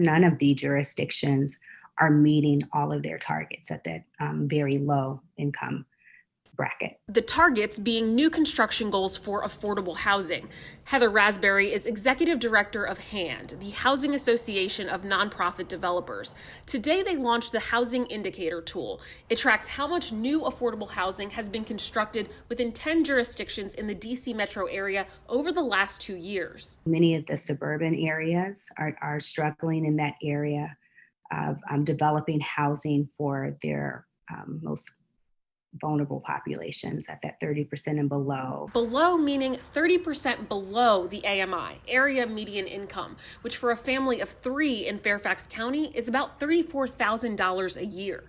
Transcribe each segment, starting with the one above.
none of the jurisdictions are meeting all of their targets at that very low income bracket. The targets being new construction goals for affordable housing. Heather Raspberry is executive director of HAND, the Housing Association of Nonprofit Developers. Today, they launched the Housing Indicator tool. It tracks how much new affordable housing has been constructed within 10 jurisdictions in the DC metro area over the last 2 years. Many of the suburban areas are struggling in that area of developing housing for their most vulnerable populations at that 30% and below. Below meaning 30% below the AMI, area median income, which for a family of 3 in Fairfax County is about $34,000 a year.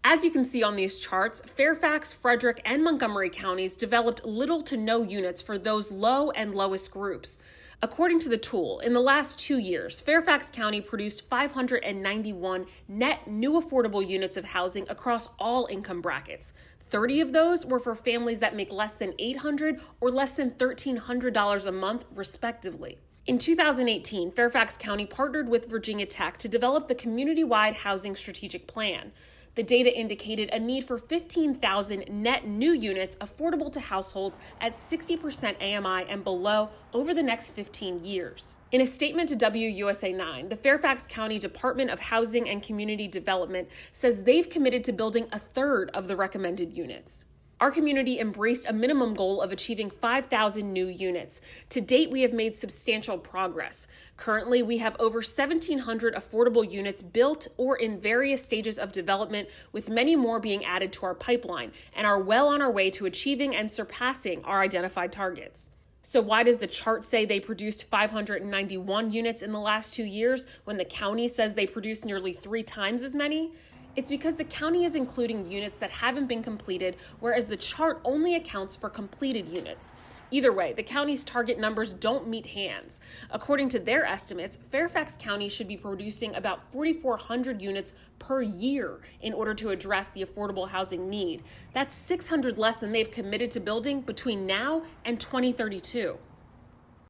As you can see on these charts, Fairfax, Frederick, and Montgomery counties developed little to no units for those low and lowest groups. According to the tool, in the last 2 years, Fairfax County produced 591 net new affordable units of housing across all income brackets. 30 of those were for families that make less than $800 or less than $1,300 a month, respectively. In 2018, Fairfax County partnered with Virginia Tech to develop the community-wide housing strategic plan. The data indicated a need for 15,000 net new units affordable to households at 60% AMI and below over the next 15 years. In a statement to WUSA 9, the Fairfax County Department of Housing and Community Development says they've committed to building a third of the recommended units. Our community embraced a minimum goal of achieving 5,000 new units. To date, we have made substantial progress. Currently, we have over 1,700 affordable units built or in various stages of development, with many more being added to our pipeline, and are well on our way to achieving and surpassing our identified targets. So why does the chart say they produced 591 units in the last 2 years when the county says they produced nearly 3 times as many? It's because the county is including units that haven't been completed, whereas the chart only accounts for completed units. Either way, the county's target numbers don't meet HAND's. According to their estimates, Fairfax County should be producing about 4,400 units per year in order to address the affordable housing need. That's 600 less than they've committed to building between now and 2032.